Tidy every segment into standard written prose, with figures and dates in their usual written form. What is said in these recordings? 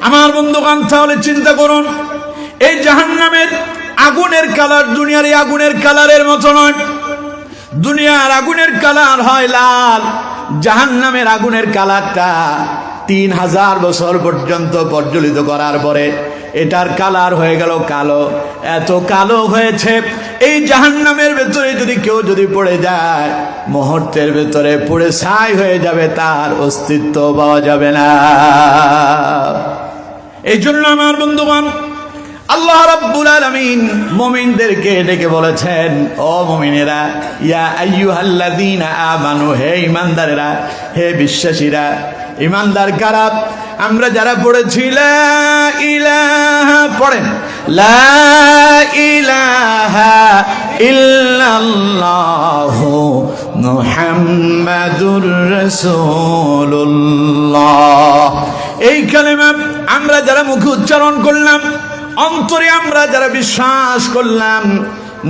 আমার বন্ধুগণ, তাহলে চিন্তা করুন, এই জাহান্নামের আগুনের কালার দুনিয়ার এই আগুনের কালারের মতো নয়। দুনিয়ার আগুনের কালার হয় লাল, জাহান্নামের আগুনের কালারটা 3000 বছর পর্যন্ত প্রজ্বলিত করার পরে এটার কালার হয়ে গেল কালো। এত কালো হয়েছে, এই জাহান্নামের ভেতরে যদি কেউ পড়ে যায়, মুহূর্তের ভেতরে পুড়ে ছাই হয়ে যাবে, তার অস্তিত্ব পাওয়া যাবে না। এই জন্য আমার বন্ধুগণ, আল্লাহ রাব্বুল আলামিন মুমিনদেরকে ডেকে বলেছেন, ও মুমিনেরা, ইয়া আইয়ুহাল্লাযীনা আমানু, হে ঈমানদারেরা, হে বিশ্বাসীরা। ঈমানদার কারা? আমরা যারা পড়েছি লা ইলাহা, পড়েন লা ইলাহা ইল্লাল্লাহু মুহাম্মাদুর রাসূলুল্লাহ, এই কালেমা আমরা যারা মুখে উচ্চারণ করলাম, অন্তরে আমরা যারা বিশ্বাস করলাম,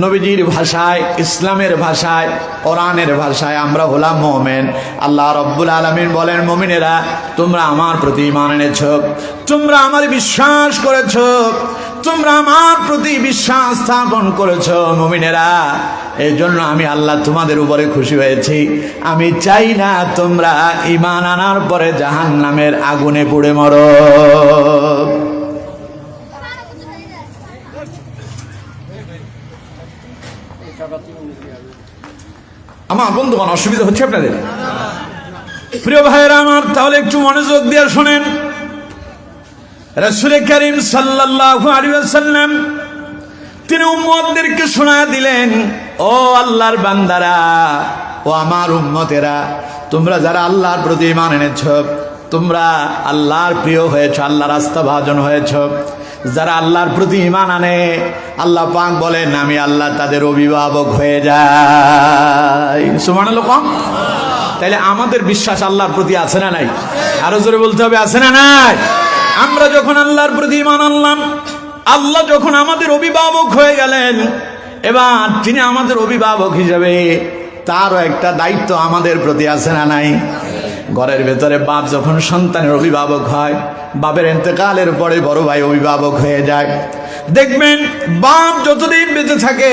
নবীজির ভাষায়, ইসলামের ভাষায়, কোরআনের ভাষায় আমরা হলাম মুমিন। আল্লাহ রাব্বুল আলামিন বলেন, মুমিনেরা, তোমরা আমার প্রতি ঈমান এনেছো, তোমরা আমার বিশ্বাস করেছো, তোমরা আমার প্রতি বিশ্বাস স্থাপন করেছো মুমিনেরা, এই জন্য আমি আল্লাহ তোমাদের উপরে খুশি হয়েছি। আমি চাই না তোমরা ঈমান আনার পরে জাহান্নামের আগুনে পুড়ে মরো। আমার বন্ধুগণ, অসুবিধা হচ্ছে আপনাদের? প্রিয় ভাইয়েরা আমার, তাহলে একটু মনোযোগ দিয়ে শোনেন। রাসূল করিম সাল্লাল্লাহু আলাইহি ওয়াসাল্লাম তিনি উম্মতদেরকে শোনায়া দিলেন, ও আল্লাহর বান্দারা, ও আমার উম্মতেরা, তোমরা যারা আল্লাহর প্রতি ঈমান এনেছো, তোমরা আল্লাহর প্রিয় হয়েছ, আল্লাহর আস্থাভাজন হয়েছ। যারা আল্লাহর প্রতি ঈমান আনে, আল্লাহ পাক বলেন, আমি আল্লাহ তাদের অভিভাবক হয়ে যাই। সুবহানাল্লাহ। তাইলে আমাদের বিশ্বাস আল্লাহর প্রতি আছে না নাই? আরো জোরে বলতে হবে, আছে না নাই? আমরা যখন আল্লাহর প্রতি ঈমান আনলাম, আল্লাহ যখন আমাদের অভিভাবক হয়ে গেলেন, এবার তিনি আমাদের অভিভাবক হিসেবে তারও একটা দায়িত্ব আমাদের প্রতি আছে না নাই? ঘরের ভেতরে বাপ যখন সন্তানের অভিভাবক হয়, বাপের ইন্তেকালের পরে বড় ভাই অভিভাবক হয়ে যায়। দেখবেন, বাপ যতদিন বেঁচে থাকে,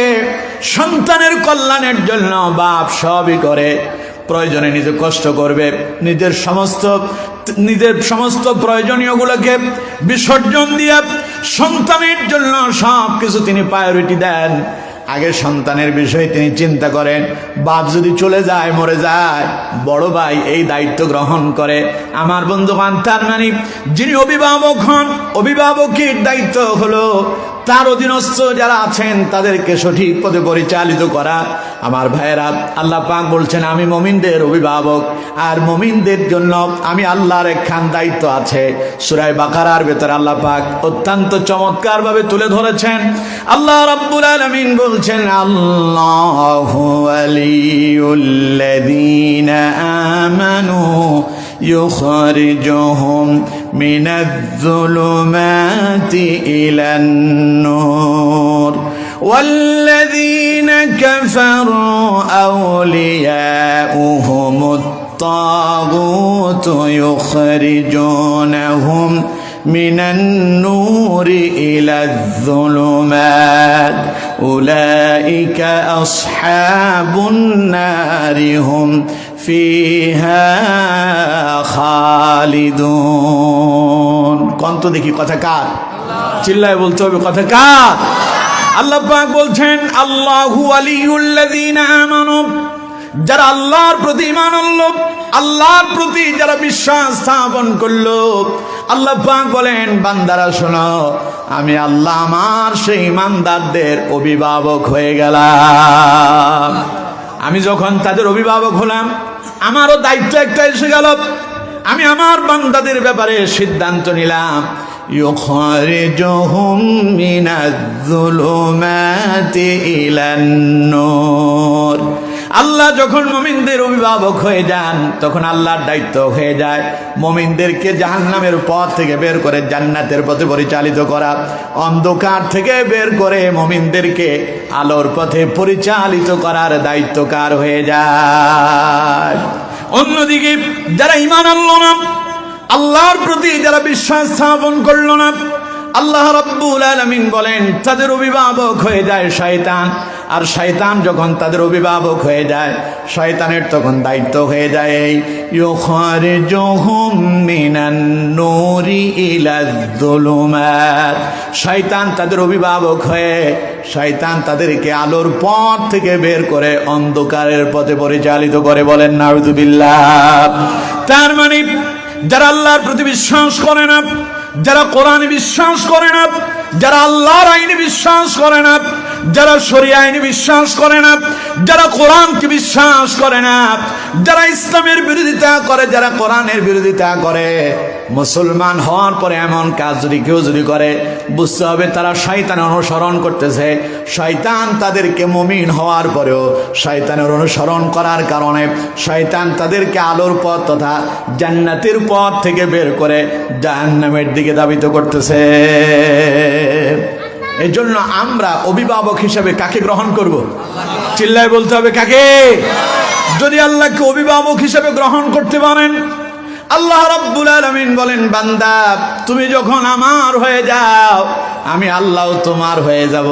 সন্তানের কল্যাণের জন্য বাপ সবই করে। প্রয়োজনে নিজে কষ্ট করবে, নিজের সমস্ত প্রয়োজনীয়গুলোকে বিসর্জন দিয়ে সন্তানের জন্য সব কিছু তিনি প্রায়োরিটি দেন। আগে সন্তানের বিষয়ে তিনি চিন্তা করেন। বাপ যদি চলে যায়, মরে যায়, বড় ভাই এই দায়িত্ব গ্রহণ করে। আমার বন্ধুগণ, তার মানে যিনি অভিভাবক হন, অভিভাবকের দায়িত্ব হলো তার অধীনস্থ যারা আছেন তাদেরকে সঠিক পথে পরিচালিত করা। আমার ভাইয়েরা, আল্লাহ পাক বলছেন, আমি মুমিনদের অভিভাবক, আর মুমিনদের জন্য আমি আল্লাহর একখান দায়িত্ব আছে। সূরা বাকারার ভেতরে আল্লাহ পাক অত্যন্ত চমৎকার ভাবে তুলে ধরেছেন। আল্লাহ রাব্বুল আলামিন বলছেন, আল্লাহু ওয়ালিয়ুল্লাযীনা আমানু يخرجهم من الظلمات إلى النور والذين كفروا أولياؤهم الطاغوت يخرجونهم من النور إلى الظلمات أولئك أصحاب النار هم فيها খালিদুন। কন্ত দেখি কথা কার? চিল্লায় বলতে হবে, কথা কার? আল্লাহ পাক বলছেন, আল্লাহু ওয়ালিয়ুল্লাযীনা আমানু, যারা আল্লাহর প্রতি ঈমান আনলো, আল্লাহর প্রতি যারা বিশ্বাস স্থাপন করলো, আল্লাহ পাক বলেন, বান্দারা শোনো, আমি আল্লাহ আমার সেই ঈমানদারদের অভিভাবক হয়ে গেলাম। আমি যখন তাদের অভিভাবক হলাম, আমারও দায়িত্ব একটা এসে গেল। আমি আমার বান্দাদের ব্যাপারে সিদ্ধান্ত নিলাম, ইউখরিজুহুম মিনাজ-যুলুমাতি ইলান-নূর। আল্লাহ যখন মুমিনদের অভিভাবক হয়ে যান, তখন আল্লাহর দায়িত্ব হয়ে যায় মুমিনদেরকে জাহান্নামের পথ থেকে বের করে জান্নাতের পথে পরিচালিত করা, অন্ধকার থেকে বের করে মুমিনদেরকে আলোর পথে পরিচালিত করার দায়িত্ব কার হয়ে যায়? অন্যদিকে যারা ঈমান আনলো না, আল্লাহর প্রতি যারা বিশ্বাস স্থাপন করলো না, আল্লাহ রাব্বুল আলামিন বলেন তাদের অভিভাবক হয়ে যায় শয়তান। আর শয়তান যখন তাদের অভিভাবক হয়ে যায়, শয়তানের তখন দায়িত্ব হয়ে যায় এই ইউখরিজুহুম মিনান নূরি ইলাজ যুলুমাত। শয়তান তাদের অভিভাবক হয়ে শয়তান তাদেরকে আলোর পথ থেকে বের করে অন্ধকারের পথে পরিচালিত করে। বলেন নাউযুবিল্লাহ। তার মানে যারা আল্লাহর প্রতি বিশ্বাস করে না, যারা কোরআনে বিশ্বাস করে না, যারা আল্লাহর আইনে বিশ্বাস করে না, যারা শরিয়া আইনে বিশ্বাস করে না, যারা কোরআনকে বিশ্বাস করে না, যারা ইসলামের বিরোধিতা করে, যারা কোরআনের বিরোধিতা করে, মুসলমান হওয়ার পরে এমন কাজ যদি কেউ করে, বুঝতে হবে তারা শয়তানের অনুসরণ করতেছে। শয়তান তাদেরকে মুমিন হওয়ার পরেও শয়তানের অনুসরণ করার কারণে শয়তান তাদেরকে আলোর পথ তথা জান্নাতের পথ থেকে বের করে জাহান্নামের দিকে ধাবিত করতেছে। এই জন্য আমরা অভিভাবক হিসেবে কাকে গ্রহণ করব? চিল্লায় বলতে হবে কাকে? যদি আল্লাহকে অভিভাবক হিসেবে গ্রহণ করতে পারেন, আল্লাহ রাব্বুল আলামিন বলেন বান্দা তুমি যখন আমার হয়ে যাও, আমি আল্লাহ তোমার হয়ে যাব।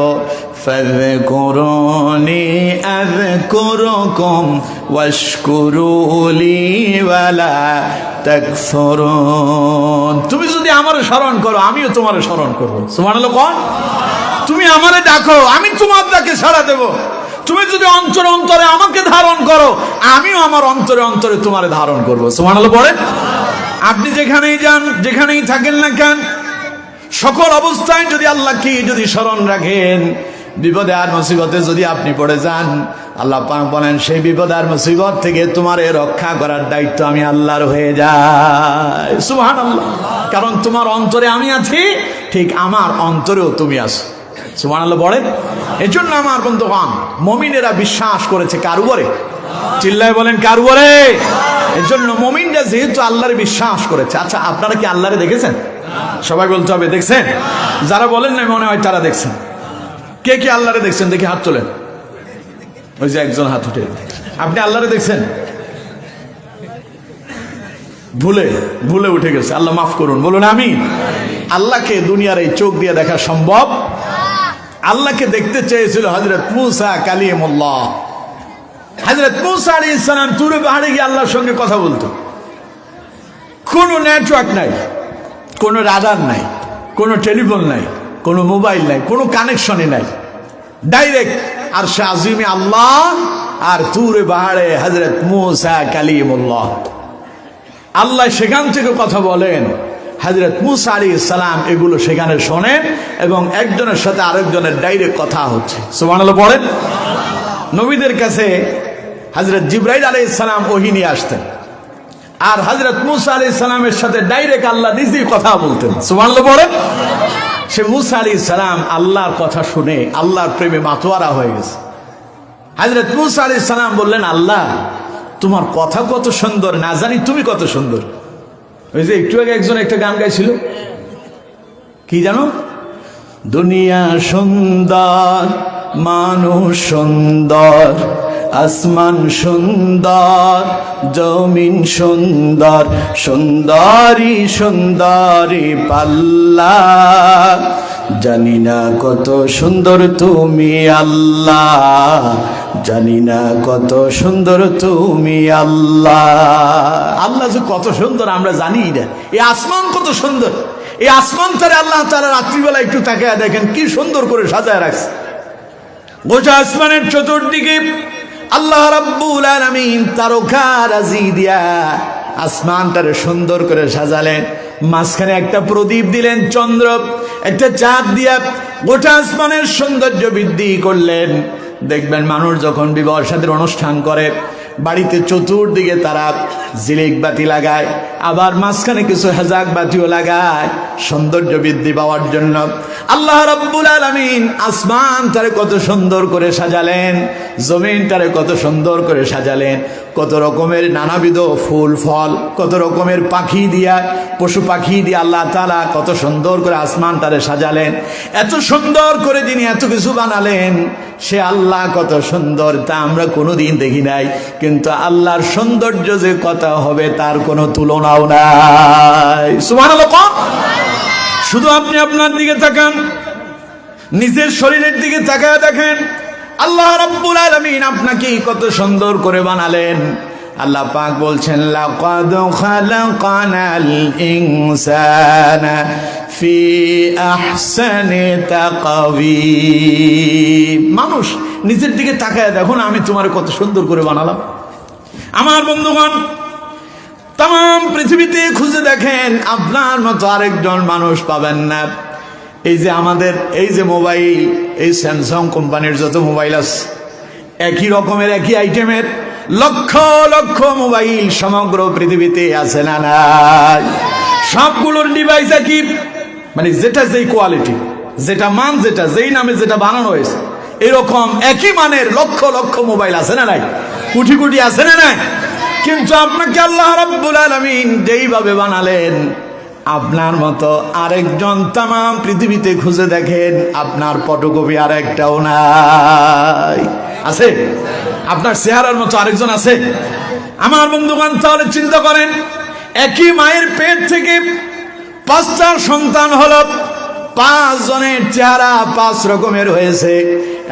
ফাযকুরুনি আযকুরুকুম ওয়াশকুরুলি ওয়ালা তাকফুরুন। তুমি যদি আমারে স্মরণ করো, আমিও তোমারে স্মরণ করব। সুবহানাল্লাহ। কোন তুমি আমারে ডাকো, আমি তোমার ডাকে সাড়া দেব। তুমি যদি অন্তরে অন্তরে আমাকে ধারণ করো, আমিও আমার অন্তরে অন্তরে তোমারে ধারণ করব। সুবহানাল্লাহ। পড়ে আপনি যেখানেই যান, যেখানেই থাকেন না কেন, সকল অবস্থায় যদি আল্লাহকে যদি স্মরণ রাখেন, বিপদে আর মুসিবতে যদি আপনি পড়ে যান, আল্লাহ পাক বলেন সেই বিপদ আর মুসিবত থেকে তোমারে রক্ষা করার দায়িত্ব আমি আল্লাহর হয়ে যায়। সুবহানাল্লাহ। কারণ তোমার অন্তরে আমি আছি, ঠিক আমার অন্তরেও তুমি আছো। সুবহানাল্লাহ বলেন। এই জন্য আমার বন্ধুগণ, মুমিনেরা বিশ্বাস করেছে কার উপরে? চিল্লায় বলেন কার উপরে? এই জন্য মুমিনরা যেহেতু আল্লাহরে বিশ্বাস করেছে। আচ্ছা, আপনারা কি আল্লাহরে দেখেছেন? সবাই বলতে হবে দেখছেন। যারা বলেন না মনে হয় তারা দেখছেন। কে কে আল্লাহরে দেখছেন দেখি হাত তোলেন। ওই যে একজন হাত উঠে। আপনি আল্লাহরে দেখছেন? ভুলে ভুলে উঠে গেছে। আল্লাহ মাফ করুন, বলুন আমিন। আল্লাহকে দুনিয়ার এই চোখ দিয়ে দেখা সম্ভব? আল্লাহকে দেখতে চেয়েছিল হযরত মূসা কালিমুল্লাহ। হযরত মূসা আলাইহিস সালাম তুরে পাহাড়ে গিয়ে আল্লাহর সঙ্গে কথা বলতো। কোনো নেটওয়ার্ক নাই, কোনো রাডার নাই, কোনো টেলিফোন নাই, কোনো মোবাইল নাই, কোনো কানেকশনই নাই। ডাইরেক্ট আরশে আজিমে আল্লাহ আর তুরে পাহাড়ে হযরত মূসা কালিমুল্লাহ। আল্লাহ সেখান থেকে কথা বলেন। হযরত মূসা আলাইহিস সালাম এগুলো সেখানে শোনেন এবং একজনের সাথে আরেকজনের ডাইরেক্ট কথা হচ্ছে। সুবহানাল্লাহ পড়েন। নবীদের কাছে হযরত জিবরাইল আলাইহিস সালাম ওহী নিয়ে আসতেন, আর হযরত মূসা আলাইহিস সালামের সাথে ডাইরেক্ট আল্লাহ নিজেই কথা বলতেন। সুবহানাল্লাহ পড়েন। সে মূসা আলাইহিস সালাম আল্লাহর কথা শুনে আল্লাহর প্রেমে মাতোয়ারা হয়ে গেছে। হযরত মূসা আলাইহিস সালাম বললেন, আল্লাহ তোমার কথা কত সুন্দর, না জানি তুমি কত সুন্দর। ওই যে একটু আগে একজন একটা গান গাইছিল, কি জানো? দুনিয়া সুন্দর, মানুষ সুন্দর, আসমান সুন্দর, জমিন সুন্দর, সুন্দরী সুন্দরী পাল্লা। জানি না কত সুন্দর তুমি আল্লাহ, জানি না কত সুন্দর তুমি আল্লাহ। আল্লাহ যে কত সুন্দর আমরা জানি না। এই আসমান কত সুন্দর, এই আসমান তারে আল্লাহ তাআলা রাত্রিবেলা একটু তাকায় দেখেন কি সুন্দর করে সাজায় রাখছে। গোটা আসমানের চতুর্দিকে আল্লাহ রাব্বুল আলামিন তারকারাজি দিয়া আসমানটারে সুন্দর করে সাজালেন। মাঝখানে একটা প্রদীপ দিলেন, চন্দ্র একটা চাঁদ দিয়া গোটা আসমানের সৌন্দর্য বৃদ্ধি করলেন। দেখবেন মানুষ যখন বিবাহ শাদীর অনুষ্ঠান করে, বাড়িতে চতুর্দিকে তারা জিলিক বাতি লাগায়, আবার মাঝখানে কিছু হেজাক বাতিও লাগায় সৌন্দর্য বৃদ্ধি পাওয়ার জন্য। আল্লাহ রাব্বুল আলামিন আসমানটারে কত সুন্দর করে সাজালেন, জমিনটারে কত সুন্দর করে সাজালেন। কত রকমের নানাবিধ ফুল ফল, কত রকমের পাখি দিয়া, পশু পাখি দিয়ে আল্লাহ তাআলা কত সুন্দর করে আসমানটারে সাজালেন। এত সুন্দর করে যিনি এত কিছু বানালেন, সে আল্লাহ কত সুন্দর তা আমরা কোনোদিন দেখি নাই। কিন্তু আল্লাহর সৌন্দর্য যে কত ক্ষমতা হবে তার কোনো তুলনাও নাই। সুবহানাল্লাহ। শুধু আপনি আপনার দিকে তাকান, নিজের শরীরের দিকে তাকায় দেখেন আল্লাহ রাব্বুল আলামিন আপনাকে কত সুন্দর করে বানালেন। আল্লাহ পাক বলছেন লাকাদ খালাকানাল ইনসানা ফি আহসানি তাকওয়িম। মানুষ নিজের দিকে তাকায় দেখুন আমি তোমার কত সুন্দর করে বানালাম। আমার বন্ধুগণ, তাম পৃথিবীতে খুঁজে দেখেন আপনার মতো আরেকজন মানুষ পাবেন না। এই যে আমাদের এই যে মোবাইল, এই স্যামসাং কোম্পানির যত মোবাইল আছে, একই রকমের একই আইটেমের লক্ষ লক্ষ মোবাইল সমগ্র পৃথিবীতে আছে না নাই? সবগুলোর ডিভাইস একই, মানে যেটা যেই কোয়ালিটি, যেটা মান, যেটা যেই নামে যেটা বানানো হয়েছে, এরকম একই মানের লক্ষ লক্ষ মোবাইল আছে না নাই? কোটি কোটি আছে না নাই? কিন্তু আপনাকে আল্লাহ রাব্বুল আলামিন যেইভাবে বানালেন, আপনার মতো আরেকজন তাম পৃথিবীতে খুঁজে দেখেন আপনার ফটোকপি আরেকটাও নাই। আছে? আপনার চেহারার মতো আরেকজন আছে? আমার বন্ধুগণ, তাহলে চিন্তা করেন, একই মায়ের পেট থেকে 5টা সন্তান হলো, 5 জনের চেহারা 5 রকমের হয়েছে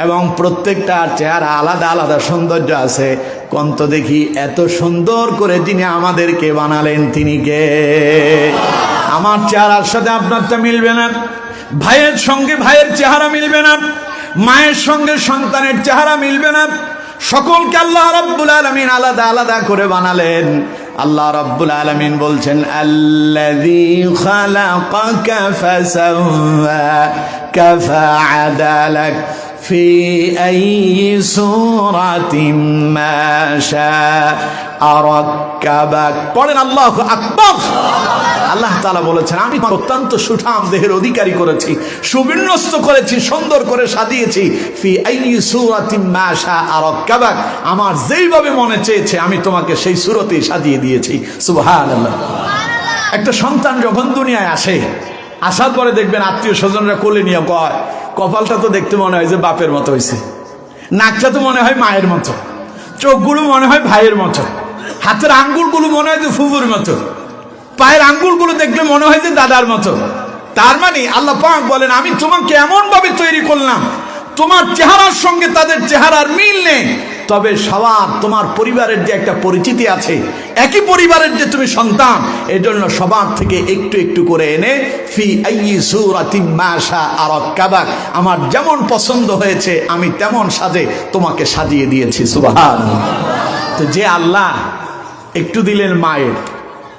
এবং প্রত্যেকটার চেহারা আলাদা আলাদা সৌন্দর্য আছে। কোন তো দেখি এত সুন্দর করে যিনি আমাদেরকে বানালেন তিনি কে? আমার চেহারার সাথে আপনারটা মিলবে না, ভাইয়ের সঙ্গে ভাইয়ের চেহারা মিলবে না, মায়ের সঙ্গে সন্তানের চেহারা মিলবে না। সকলকে আল্লাহ রাব্বুল আলামিন আলাদা আলাদা করে বানালেন। আল্লাহ রাব্বুল আলামিন বলছেন আল্লাযী খালাকাকা ফাসাওয়াকা ফাআদালাক ফি আইয়ি সূরাতিন মা শাআ রাক্কাবাক। পড়েন আল্লাহু আকবার। আল্লাহ তাআলা বলেছেন আমি অত্যন্ত সুঠাম দেহের অধিকারী করেছি, সুবিন্যস্ত করেছি, সুন্দর করে সাজিয়েছি। ফি আইয়ি সূরাতিন মা শাআ রাক্কাবাক, আমার যেইভাবে মনে চেয়েছে আমি তোমাকে সেই সূরতেই সাজিয়ে দিয়েছি। সুবহানাল্লাহ। একটা সন্তান যখন দুনিয়ায় আসে, আসার পরে দেখবেন আত্মীয় স্বজনরা কোলে নিয়ে কয় কপালটা তো দেখতে মনে হয় যে বাপের মতো হয়েছে, নাকটা তো মনে হয় মায়ের মতো, চোখগুলো মনে হয় ভাইয়ের মতো, হাতের আঙ্গুলগুলো মনে হয় যে ফুফুর মতো, পায়ের আঙ্গুলগুলো দেখলে মনে হয় যে দাদার মতো। তার মানে আল্লাহ পাক বলেন আমি তোমাকে এমন ভাবে তৈরি করলাম তোমার চেহারার সঙ্গে তাদের চেহারার মিল নেই, তবে সবার তোমার পরিবারের যে একটা পরিচিতি আছে, একই পরিবারের যে তুমি সন্তান, এজন্য সবার থেকে একটু একটু করে এনে ফি আইয়ি সূরাতিন মা শাআ রাক্কাবাক, আমার যেমন পছন্দ হয়েছে আমি তেমন সাজে তোমাকে সাজিয়ে দিয়েছি। সুবহানাল্লাহ। তো যে আল্লাহ একটু দিলেন মায়ের,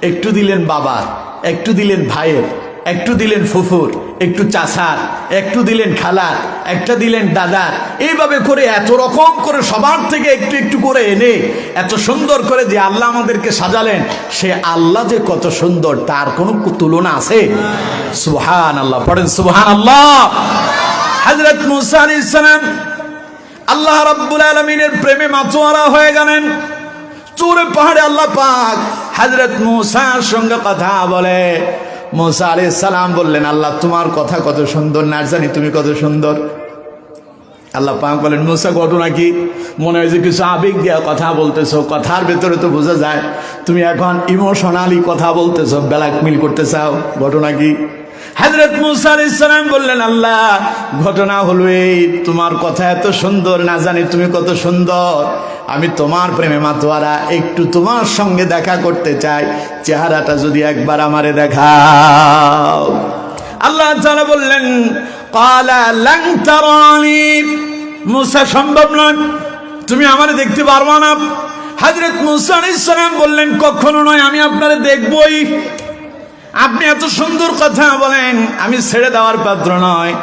একটু দিলেন বাবার, একটু দিলেন ভাইয়ের, একটু দিলেন ফুফুর, একটু চাচার, একটু দিলেন খালার, একটা দিলেন দাদার, এইভাবে করে এত রকম করে সবার থেকে একটু একটু করে এনে এত সুন্দর করে যে আল্লাহ আমাদেরকে সাজালেন, সে আল্লাহ যে কত সুন্দর তার কোনো তুলনা আছে? সুবহানাল্লাহ। পড়েন সুবহানাল্লাহ। হযরত মুসা আলাইহিস সালাম আল্লাহ রাব্বুল আলামিনের প্রেমে মাতোয়ারা হয়ে গেলেন। তুর পাহাড়ে আল্লাহ পাক হযরত মুসার সঙ্গে কথা বলে। মুসা আলাইহিস সালাম বললেন আল্লাহ তোমার কথা কত সুন্দর, না জানি তুমি কত সুন্দর। আল্লাহ পাক বলেন মুসা ঘটনা কি? মনে হয় যে কিছু আবেগ দিয়া কথা বলতেছো, কথার ভেতরে তো বোঝা যায় তুমি এখন ইমোশনালি কথা বলতেছো, ব্ল্যাকমেল করতে চাও, ঘটনা কি? হযরত মুসা আলাইহিস সালাম বললেন আল্লাহ ঘটনা হলো এই, তোমার কথা এত সুন্দর, না জানি তুমি কত সুন্দর, আমি তোমার প্রেমে মাতোয়ারা, একটু তোমার সঙ্গে দেখা করতে চাই, চেহারাটা যদি একবার আমারে দেখাও। আল্লাহ তাআলা বললেন ক্বালা লান তারানি, মুসা সম্ভব নয়, তুমি আমারে দেখতে পারবা না। হযরত মুসা আলাইহিস সালাম বললেন কখনো নয়, আমি আপনারে দেখবই। আপনি এত সুন্দর কথা বলেন, আমি ছেড়ে দেওয়ার পাত্র নয়,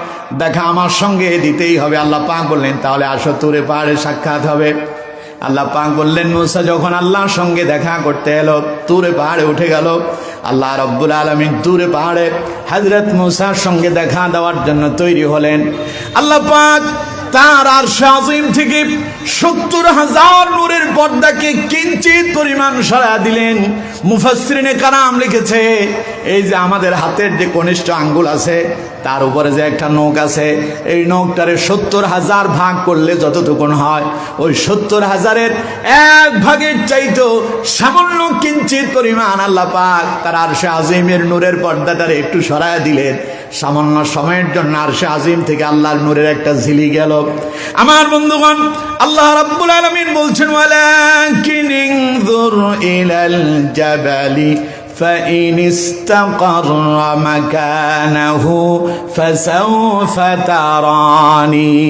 দেখা আমার সঙ্গে দিতেই হবে। আল্লাহ পাক বললেন তাহলে আসো তুরে পাহাড়ে সাক্ষাৎ হবে। আল্লাহ পাক বললেন মুসা যখন আল্লাহর সঙ্গে দেখা করতে এলো, তুরে পাহাড়ে উঠে গেল। আল্লাহ রাব্বুল আলামিন তুরে পাহাড়ে হযরত মুসার সঙ্গে দেখা দেওয়ার জন্য তৈরি হলেন। আল্লাহ পাক তার আরশে আজিম থেকে 70,000 নূরের পর্দাকে কিঞ্চিত পরিমাণ সরায়া দিলেন। মুফাসসিরিনে কারাম লিখেছে, এই যে আমাদের হাতের যে কনিষ্ঠ আঙ্গুল আছে তার উপরে যে একটা নখ আছে, এই নখটারে 70,000 ভাগ করলে যতটুকুন হয়, ওই 70,000-এর 1 ভাগের চাইতো সামান্য কিঞ্চিত পরিমাণ আল্লাহ পাক তার আরশে আজিমের নূরের পর্দাটারে একটু সরায়া দিলেন। সামান্য সময়ের জন্য আরশে আজিম থেকে আল্লাহর নূরের একটা ঝিলি গেল। আমার বন্ধুগণ, আল্লাহ রাব্বুল আলামিন বলছেন, ওয়ালাকিন ইনযুর ইলাল জাবালি فإن استقر مكانه فسوف تراني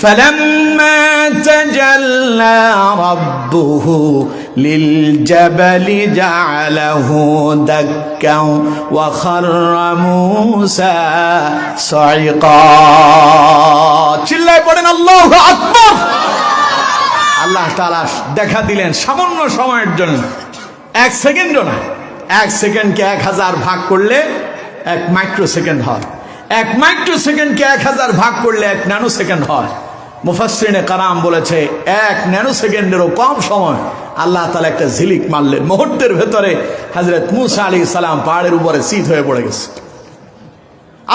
فلما تجلى ربه للجبل جعله دكا وخر موسى صعقا চিল্লায় পড়েন আল্লাহু আকবার। আল্লাহ তাআলা দেখা দিলেন সামান্য সময়ের জন্য, 1 সেকেন্ডও না। 1 সেকেন্ডকে 1000 ভাগ করলে 1 মাইক্রোসেকেন্ড হয়। 1 মাইক্রোসেকেন্ডকে 1000 ভাগ করলে 1 ন্যানো সেকেন্ড হয়। মুফাসসিরিনে কারাম বলেছে 1 ন্যানো সেকেন্ডেরও কম সময় আল্লাহ তাআলা একটা ঝিলিক মারলেন। মুহূর্তের ভেতরে হযরত মুসা আলাইহিস সালাম পাহাড়ের উপরে চিত হয়ে পড়ে গেছে।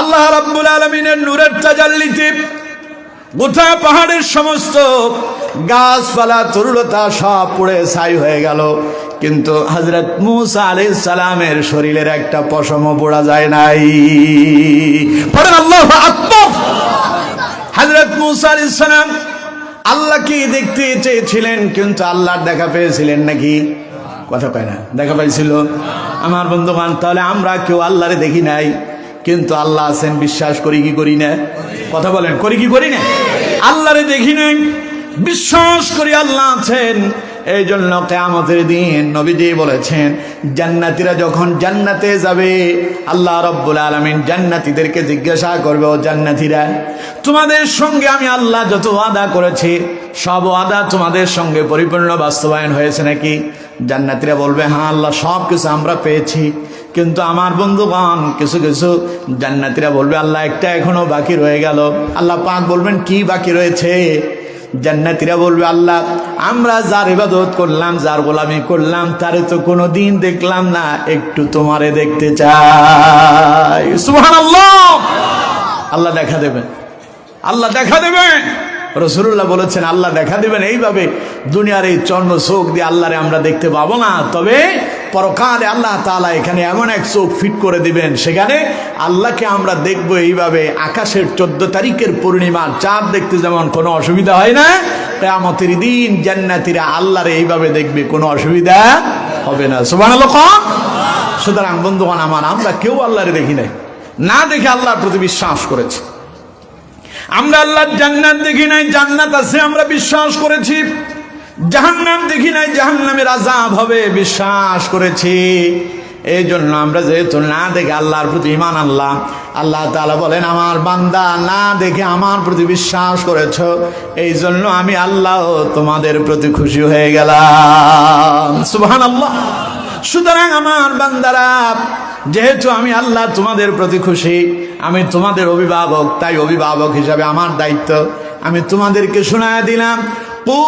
আল্লাহ রাব্বুল আলামিনের নূরের তাজাল্লিতে গোটা পাহাড়ের সমস্ত গাছপালা তরুলতা সব পুড়ে ছাই হয়ে গেল, কিন্তু হযরত মুসা আলাইহিস সালামের শরীরের একটা পশমও পোড়া যায় নাই। পড়েন আল্লাহু আকবার। হযরত মুসা আলাইহিস সালাম আল্লাহকে দেখতে চেয়েছিলেন, কিন্তু আল্লাহর দেখা পেয়েছিলেন নাকি? কথা কয় না, দেখা পাইছিল? আমার বন্ধুগণ, তাহলে আমরা কেউ আল্লাহরে দেখি নাই, কিন্তু আল্লাহ আছেন বিশ্বাস করি কি করি না? কথা বলেন, করি কি করি না? আল্লাহরে দেখি নাই, বিশ্বাস করি আল্লাহ আছেন। এই জন্য কিয়ামতের দিন নবীজি বলেছেন, জান্নাতীরা যখন জান্নাতে যাবে, আল্লাহ রাব্বুল আলামিন জান্নাতীদেরকে জিজ্ঞাসা করবে, ও জান্নাতীরা, তোমাদের সঙ্গে আমি আল্লাহ যত ওয়াদা করেছি সব ওয়াদা তোমাদের সঙ্গে পরিপূর্ণ বাস্তবায়ন হয়েছে নাকি? জান্নাতীরা বলবে, হ্যাঁ আল্লাহ সব কিছু আমরা পেয়েছি। কিন্তু আমার বন্ধুগণ, কিছু কিছু জান্নাতীরা বলবে, আল্লাহ একটা এখনো বাকি রয়ে গেল। আল্লাহ পাক বলবেন, কি বাকি রয়েছে? জান্নাতীরা বলবে, আল্লাহ আমরা যার ইবাদত করলাম, যার গোলামি করলাম, তারে তো কোনো দিন দেখলাম না, একটু তোমারে দেখতে চাই। সুবহানাল্লাহ। আল্লাহ দেখা দেবেন, আল্লাহ দেখা দেবেন। রাসূলুল্লাহ বলেছেন, আল্লাহ দেখা দেবেন এইভাবে, দুনিয়ার এই চর্ম চোখ দিয়ে আল্লাহরে আমরা দেখতে পাবো না, তবে পরকালে আল্লাহ তাআলা এখানে এমন এক চোখ ফিট করে দিবেন, সেখানে আল্লাহকে আমরা দেখবো এইভাবে। আকাশের 14 তারিখের পূর্ণিমার চাঁদ দেখতে যেমন কোনো অসুবিধা হয় না, কিয়ামতের দিন জান্নাতীরা আল্লাহরে এইভাবে দেখবে, কোনো অসুবিধা হবে না। সুবহানাল্লাহ। সুতরাং বন্ধুগণ আমার, আমরা কেউ আল্লাহরে দেখি নাই, না দেখে আল্লাহর প্রতি বিশ্বাস করেছি। আমরা আল্লাহর জান্নাত দেখি নাই, জান্নাত আছে আমরা বিশ্বাস করেছি। জাহান্নাম দেখি নাই, জাহান্নামের আযাব হবে বিশ্বাস করেছি। এই জন্য আমরা যেহেতু না দেখে আল্লাহর প্রতি ঈমান আনলাম, আল্লাহ তাআলা বলেন, আমার বান্দা না দেখে আমার প্রতি বিশ্বাস করেছো, এই জন্য আমি আল্লাহ তোমাদের প্রতি খুশি হয়ে গেলাম। সুবহানাল্লাহ। সুতরাং আমার বান্দারা, যেহেতু আমি আল্লাহ তোমাদের প্রতি খুশি, আমি তোমাদের অভিভাবক, তাই অভিভাবক হিসাবে আমার দায়িত্ব আমি তোমাদেরকে শোনায় দিলাম, কু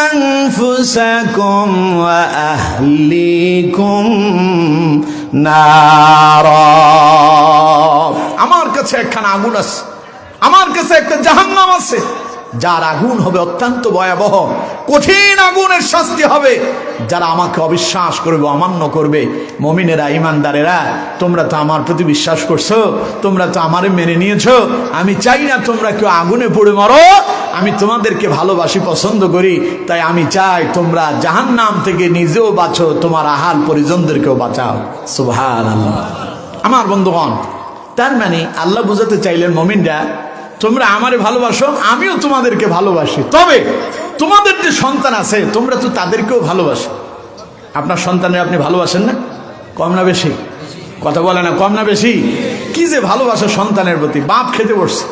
আনফুসাকুম ওয়া আহলিকুম নারা। আমার কাছে একখানা আগুন আছে, আমার কাছে একটা জাহান্নাম আছে, যার আগুন হবে অত্যন্ত ভয়াবহ, কঠিন আগুনের শাস্তি হবে যারা আমাকে অবিশ্বাস করবে, অমান্য করবে। মুমিনেরা, ঈমানদারেরা, তোমরা তো আমার প্রতি বিশ্বাস করছো, তোমরা তো আমারে মেনে নিয়েছো, আমি চাই না তোমরা কেউ আগুনে পড়ে মরো। আমি তোমাদেরকে ভালোবাসি, পছন্দ করি, তাই আমি চাই তোমরা জাহান্নাম থেকে নিজেও বাঁচো, তোমার আহাল পরিজনদেরকেও বাঁচাও। সুবহানাল্লাহ। আমার বন্ধুগণ, তার মানে আল্লাহ বুঝাতে চাইলেন, মুমিনরা তোমরা আমারে ভালোবাসো, আমিও তোমাদেরকে ভালোবাসি, তবে তোমাদের যে সন্তান আছে তোমরা তো তাদেরকেও ভালোবাসো। আপনার সন্তানের আপনি ভালোবাসেন না? কম না বেশি? কথা বলে না, কম না বেশি? কি যে ভালোবাসা সন্তানের প্রতি। বাপ খেতে বসছে,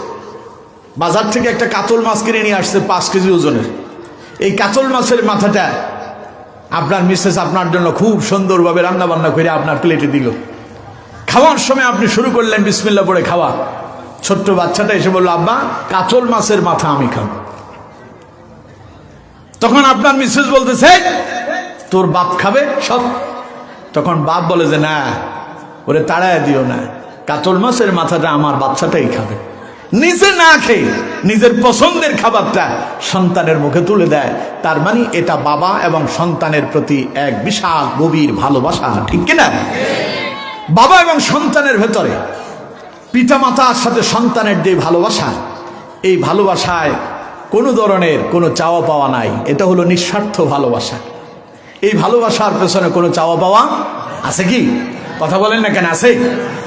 বাজার থেকে একটা কাতল মাছ কিনে নিয়ে আসছে 5 কেজি ওজনের। এই কাতল মাছের মাথাটা আপনার মিসেস আপনার জন্য খুব সুন্দরভাবে রান্না বান্না করে আপনার প্লেটে দিল। খাওয়ার সময় আপনি শুরু করলেন বিসমিল্লাহ পড়ে খাওয়া। ছোট্ট বাচ্চাটা এসে বলল, আব্বা কাতল মাছের মাথা আমি খাবো। তখন আপনার মিসেস বলতেছে, তোর বাপ খাবে সব। তখন বাপ বলে যে না, ওরে তাড়ায় দিও না, কাতল মাছের মাথাটা আমার বাচ্চাটাই খাবে। নিজে না খেয়ে নিজের পছন্দের খাবারটা সন্তানের মুখে তুলে দেয়, তার মানে এটা বাবা এবং সন্তানের প্রতি এক বিশাল গভীর ভালোবাসা, ঠিক কিনা? বাবা এবং সন্তানের ভেতরে পিতামাতার সাথে সন্তানের যে ভালোবাসা, এই ভালোবাসায় কোনো ধরনের কোনো চাওয়া পাওয়া নাই। এটা হলো নিঃস্বার্থ ভালোবাসা। এই ভালোবাসার পেছনে কোনো চাওয়া পাওয়া আছে কি? কথা বলেন না কেন, আছে?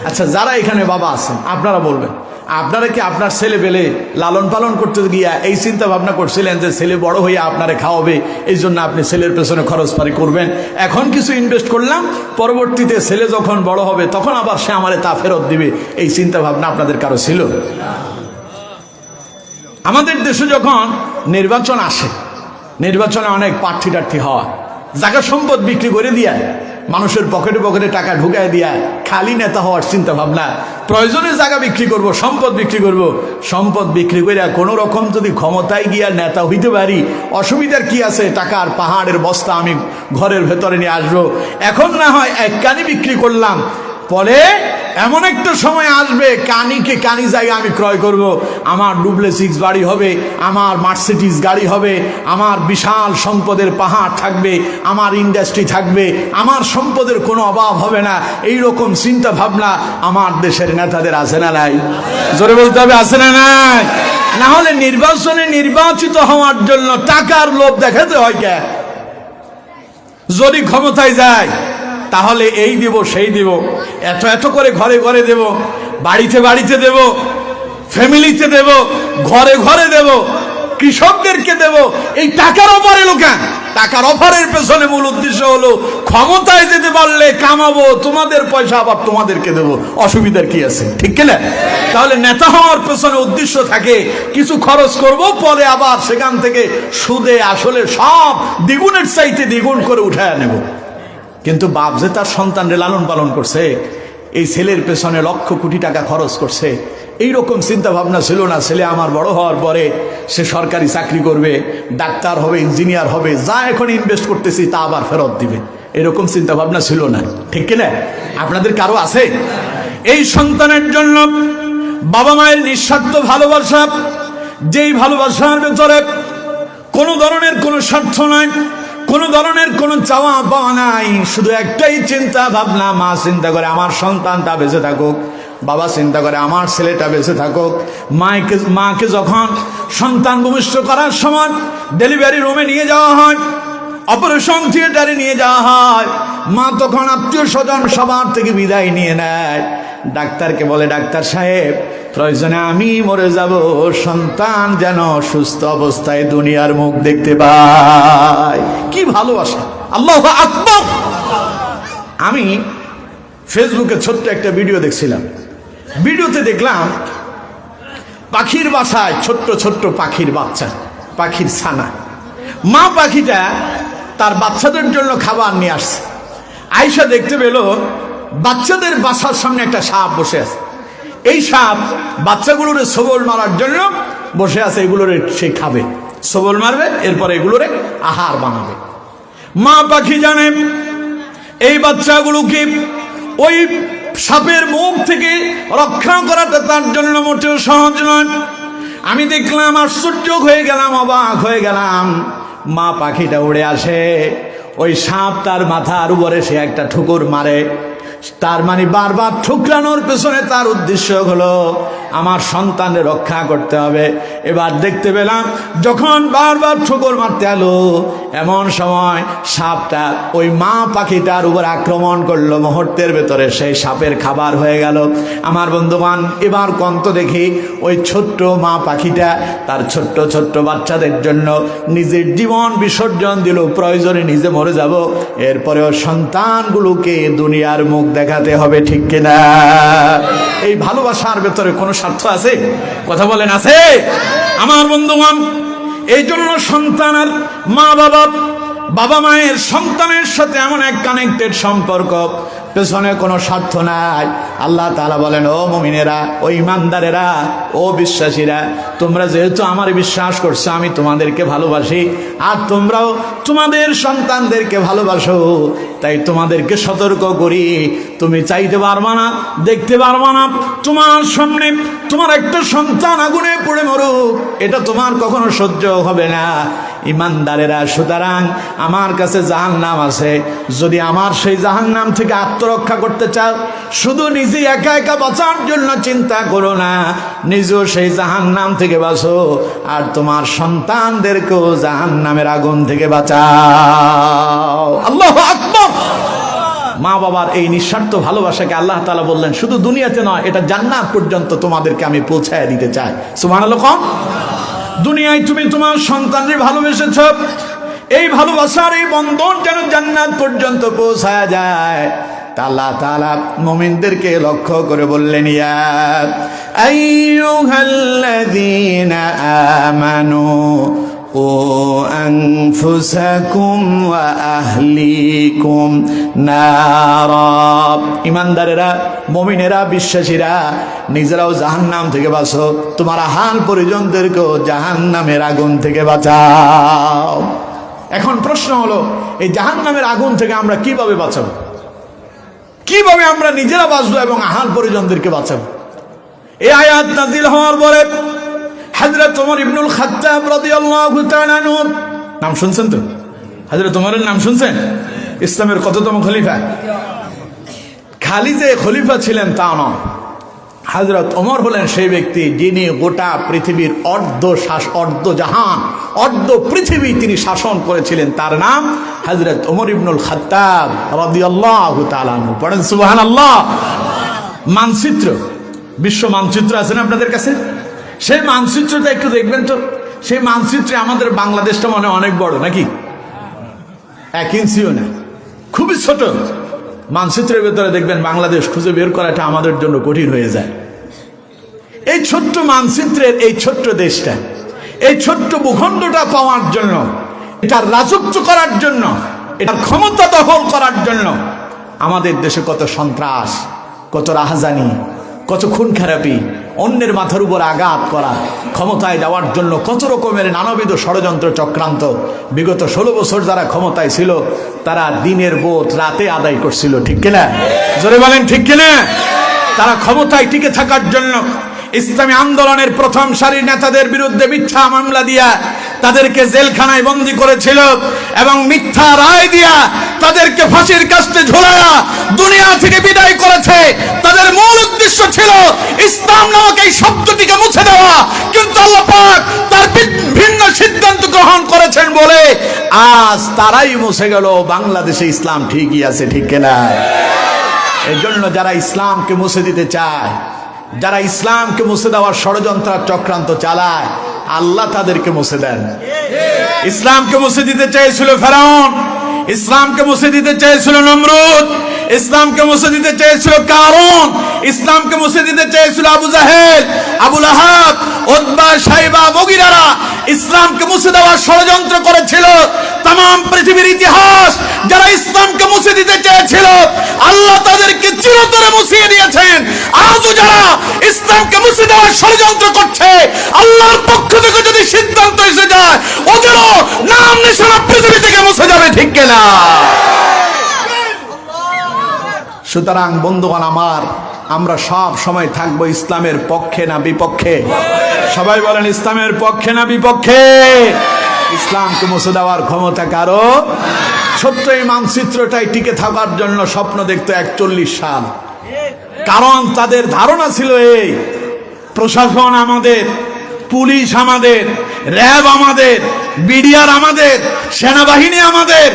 আচ্ছা, যারা এখানে বাবা আছেন আপনারা বলবেন, আপনারা কি আপনার ছেলে পেলে লালন পালন করতে গিয়া এই চিন্তা ভাবনা করছিলেন যে ছেলে বড় হয়ে আপনারে খাওয়াবে, এই জন্য আপনি ছেলের পেছনে খরচ পারি করবেন, এখন কিছু ইনভেস্ট করলাম, পরবর্তীতে ছেলে যখন বড় হবে তখন আবার সে আমারে তা ফেরত দিবে, এই চিন্তা ভাবনা আপনাদের কারো ছিল? আমাদের দেশে যখন নির্বাচন আসে, নির্বাচনে অনেক প্রার্থী টার্থী হয়, জায়গা সম্পদ বিক্রি করে দিয়ে মানুষের পকেটে পকেটে টাকা ঢুকায় দিয়া খালি নেতা হওয়ার চিন্তা ভাবনা। প্রয়োজনে জায়গা বিক্রি করব, সম্পদ বিক্রি করব, সম্পদ বিক্রি করে কোনো রকম যদি ক্ষমতায় গিয়া নেতা হইতে পারি, অসুবিধার কি আছে? টাকার পাহাড়ের বস্তা আমি ঘরের ভেতরে নিয়ে আসবো। এখন না হয় এক কানি বিক্রি করলাম, পরে এমন একটা সময় আসবে কানিকে কানি জায়গা আমি ক্রয় করব, আমার ডুপ্লেসিক্স বাড়ি হবে, আমার মার্সিডিজ গাড়ি হবে, আমার বিশাল সম্পদের পাহাড় থাকবে, আমার ইন্ডাস্ট্রি থাকবে, আমার সম্পদের কোনো অভাব হবে না। এই রকম চিন্তা ভাবনা আমার দেশের নেতাদের আছে না নাই? জোরে বলতে হবে, আছে না নাই? না হলে নির্বাচনে নির্বাচিত হওয়ার জন্য টাকার লোভ দেখাতে হয় কে? যদি ক্ষমতায় যায় তাহলে এই দিব সেই দিব, এত এত করে ঘরে ঘরে দেব, বাড়িতে বাড়িতে দেব, ফ্যামিলিতে দেব, ঘরে ঘরে দেব, কৃষকদেরকে দেব। এই টাকার অফারে লোকা, টাকার অফারের পেছনে মূল উদ্দেশ্য হলো ক্ষমতায় যেতে পারলে কামাবো, তোমাদের পয়সা আবার তোমাদেরকে দেব, অসুবিধার কি আছে? ঠিক কিনা? তাহলে নেতা হওয়ার পেছনে উদ্দেশ্য থাকে কিছু খরচ করব, পরে আবার সেখান থেকে সুদে আসলে সব দ্বিগুণের চাইতে দ্বিগুণ করে উঠায় নেব। কিন্তু বাপ যে তার সন্তানরে লালন পালন করছে, এই ছেলের পেছনে লক্ষ কোটি টাকা খরচ করছে, এই রকম চিন্তা ভাবনা ছিল না ছেলে আমার বড় হওয়ার পরে সে সরকারি চাকরি করবে, ডাক্তার হবে, ইঞ্জিনিয়ার হবে, যা এখন ইনভেস্ট করতেছি তা আবার ফেরত দিবে, এরকম চিন্তা ভাবনা ছিল না। ঠিক কিনা? আপনাদের কারো আছে? এই সন্তানের জন্য বাবা মায়ের নিঃস্বার্থ ভালোবাসা, যেই ভালোবাসার ভেতরে কোনো ধরনের কোনো স্বার্থ নাই, কোনো ধরনের কোনো চাওয়া পাওয়া নাই, শুধু একটাই চিন্তা ভাবনা। মা চিন্তা করে আমার সন্তানটা বেঁচে থাকুক, বাবা চিন্তা করে আমার ছেলেটা বেঁচে থাকুক। মাকে যখন সন্তান ভূমিষ্ঠ করার সময় ডেলিভারি রুমে নিয়ে যাওয়া হয়, অপারেশন থিয়েটারে নিয়ে যাওয়া হয়, মা তখন আত্মীয় স্বজন সবার থেকে বিদায় নিয়ে নেয়, ডাক্তারকে বলে, ডাক্তার সাহেব প্রয়োজনে আমি মরে যাব, সন্তান যেন সুস্থ অবস্থায় দুনিয়ার মুখ দেখতে পায়। কি ভালোবাসা! আল্লাহু আকবার! আমি ফেসবুকে ছোট্ট একটা ভিডিও দেখছিলাম, ভিডিওতে দেখলাম পাখির বাসায় ছোট্ট ছোট্ট পাখির বাচ্চা, পাখির ছানা, মা পাখিটা তার বাচ্চাদের জন্য খাবার নিয়ে আসছে। আয়শা দেখতে পেল বাচ্চাদের বাসার সামনে একটা সাপ বসে আছে। এই সাপ বাচ্চাগুলোরে সবল মারার জন্য বসে আছে, এগুলোরে সে খাবে, সবল মারবে, এরপরে এগুলোরে আহার বানাবে। মা পাখি জানে এই বাচ্চাগুলোকে ওই সাপের মুখ থেকে রক্ষা করাটা তার জন্য মোটেও সহজ নয়। আমি দেখলাম, আশ্চর্য হয়ে গেলাম, অবাক হয়ে গেলাম। মা পাখিটা উড়ে আসে, ওই সাপ তার মাথার উপরে সে একটা ঠুকুর মারে, তার মানে বারবার ঠুকরানোর পেছনে তার উদ্দেশ্য হলো আমার সন্তানের রক্ষা করতে হবে। এবার দেখতে পেলাম যখন বারবার ঠুকুর মারতে এলো, এমন সময় সাপটা ওই মা পাখিটার উপর আক্রমণ করলো, মুহূর্তের ভেতরে সেই সাপের খাবার হয়ে গেল। আমার বন্ধুবান, এবার কন্ত দেখি ওই ছোট্ট মা পাখিটা তার ছোট্ট ছোট্ট বাচ্চাদের জন্য নিজের জীবন বিসর্জন দিল, প্রয়োজনে নিজে মরে যাব, এরপরেও সন্তানগুলোকে দুনিয়ার মুখ দেখাতে হবে। ঠিক কিনা? এই ভালোবাসার ভেতরে কোনো স্বার্থ আছে? কথা বলেন, আছে? আমার বন্ধুগণ, এই জন্য সন্তানের মা বাবা, বাবা মায়ের সন্তানের সাথে এমন এক কানেক্টেড সম্পর্ক, পেছনে কোনো স্বার্থ নাই। আল্লাহ তাআলা বলেন, ও মুমিনেরা, ও ইমানদারেরা, ও বিশ্বাসীরা, তোমরা যেহেতু আমার বিশ্বাস করছো, আমি তোমাদেরকে ভালোবাসি, আর তোমরাও তোমাদের সন্তানদেরকে ভালোবাসো, তাই তোমাদেরকে সতর্ক করি, তুমি চাইতে পারবা না, দেখতে পারবা না তোমার সামনে তোমার একটা সন্তান আগুনে পড়ে মরুক, এটা তোমার কখনো সহ্য হবে না। ইমানদারেরা, সুতরাং আমার কাছে জাহান্নাম আছে, যদি আমার সেই জাহান্নাম থেকে আত্মরক্ষা করতে চাও, শুধু নিজে একা একা বাঁচার জন্য চিন্তা করো না, নিজেও সেই জাহান্নাম থেকে বাঁচো, আর তোমার সন্তানদেরকেও জাহান্নামের আগুন থেকে বাঁচাও। আল্লাহু আকবার। মা বাবার এই নিঃস্বার্থ ভালোবাসাকে আল্লাহ তাআলা বললেন শুধু দুনিয়াতে নয়, এটা জান্নাত পর্যন্ত তোমাদেরকে আমি পৌঁছায় দিতে চাই। সুবহানাল্লাহ। দুনিয়ায় তুমি তোমার সন্তানকে ভালোবেসেছ, এই ভালোবাসার এই বন্ধন যেন জান্নাত পর্যন্ত পৌঁছায় যায়। আল্লাহ তাআলা মুমিনদেরকে লক্ষ্য করে বললেন, ইয়া আইয়ুহাল্লাযীনা আমানু ও আনফুসাকুম ওয়া আহলিকুম নারা। ইমানদারেরা, মুমিনেরা, বিশ্বাসীরা, নিজেরাও জাহান্নাম থেকে বাঁচো, তোমার আহাল পরিজনদেরকেও জাহান্নামের আগুন থেকে বাঁচাও। এখন প্রশ্ন হলো, এই জাহান্নামের আগুন থেকে আমরা কিভাবে বাঁচাবো? কিভাবে আমরা নিজেরা বাঁচবো এবং আহাল পরিজনদেরকে বাঁচাবো? এই আয়াত নাযিল হওয়ার পরে হযরত ওমর ইবনুল খাত্তাব রাদিয়াল্লাহু তাআলা আনহু, নাম শুনছেন তো? হযরত ওমরের নাম শুনছেন? ইসলামের কততম খলিফা? খালি যে খলিফা ছিলেন তা নয়, হযরত ওমর হলেন সেই ব্যক্তি যিনি গোটা পৃথিবীর অর্ধ জাহান, অর্ধ পৃথিবী তিনি শাসন করেছিলেন। তার নাম হযরত ওমর ইবনুল খাত্তাব রাদিয়াল্লাহু তাআলা আনহু। পড়েন সুবহানাল্লাহ। মানচিত্র, বিশ্ব মানচিত্র আছে না আপনাদের কাছে? সেই মানচিত্রটা একটু দেখবেন তো। সেই মানচিত্রে আমাদের বাংলাদেশটা মনে অনেক বড়, নাকি? 1 ইঞ্চিও না, খুবই ছোট। মানচিত্রের ভেতরে দেখবেন বাংলাদেশ খুঁজে বের করাটা আমাদের জন্য কঠিন হয়ে যায়। এই ছোট্ট মানচিত্রের এই ছোট্ট দেশটা, এই ছোট্ট ভূখণ্ডটা পাওয়ার জন্য, এটার রাজত্ব করার জন্য, এটার ক্ষমতা দখল করার জন্য আমাদের দেশে কত সন্ত্রাস, কত রাহাজানি, কত খুন খারাপি, অন্যের মাথার উপর আঘাত করা, ক্ষমতায় যাওয়ার জন্য কত রকমের নানাবিধ ষড়যন্ত্র চক্রান্ত। বিগত 16 বছর যারা ক্ষমতায় ছিল তারা দিনের বোধ রাতে আদায় করছিল, ঠিক কিনা? জোরে বলেন ঠিক কিনা? তারা ক্ষমতায় টিকে থাকার জন্য ইসলামী আন্দোলনের প্রথম সারির নেতাদের বিরুদ্ধে মিথ্যা মামলা দিয়া তাদেরকে জেলখানায় বন্দী করেছিল এবং মিথ্যা রায় দিয়া তাদেরকে ফাঁসির কাস্টে ঝোলায়া দুনিয়া থেকে বিদায় করেছে। তাদের মূল উদ্দেশ্য ছিল ইসলাম নামক এই শব্দটিকে মুছে দেওয়া, কিন্তু আল্লাহ পাক তার ভিন্ন সিদ্ধান্ত গ্রহণ করেছেন বলে আজ তারাই মুছে গেল। বাংলাদেশে ইসলাম ঠিকই আছে, ঠিক কিনা? এই জন্য যারা ইসলামকে মুছে দিতে চায়, যারা ইসলামকে মুছে দেওয়ার ষড়যন্ত্র চক্রান্ত চালায়, আল্লাহ তাদেরকে মুছে দেন। ইসলামকে মুছে দিতে চেয়েছিল ফেরাউন, ইসলামকে মুছে দিতে চেয়েছিল নমরুদ, ইসলামকে মুছে দিতে চেয়েছিল কারুন, ইসলামকে মুছে দিতে চেয়েছিল আবু জাহেল, আবু লাহাব, উতবা, শাইবা, মুগীরারা ইসলামকে মুছে দেওয়ার ষড়যন্ত্র করেছিল। তাম পৃথিবীর ইতিহাস যারা ইসলামকে মুছে দিতে চেয়েছিল আল্লাহ তাদেরকে চিরতরে মুছিয়ে দিয়েছেন। আজও যারা ইসলামকে মুছে দেওয়ার ষড়যন্ত্র করছে, আল্লাহর পক্ষ থেকে যদি সিদ্ধান্ত এসে যায় ওদেরও নাম নিশানা পৃথিবী থেকে মুছে যাবে, ঠিক কিনা? সুতরাং বন্ধুগণ আমার, আমরা সব সময় থাকবো ইসলামের পক্ষে না বিপক্ষে? সবাই বলেন ইসলামের পক্ষে না বিপক্ষে? ইসলামকে মুছে দেওয়ার ক্ষমতা কারো? ছোট্ট এই মানচিত্রটাই টিকে থাকার জন্য স্বপ্ন দেখতো 41 সাল। কারণ তাদের ধারণা ছিল এই, প্রশাসন আমাদের, পুলিশ আমাদের, র্যাব আমাদের, বিডিআর আমাদের, সেনাবাহিনী আমাদের,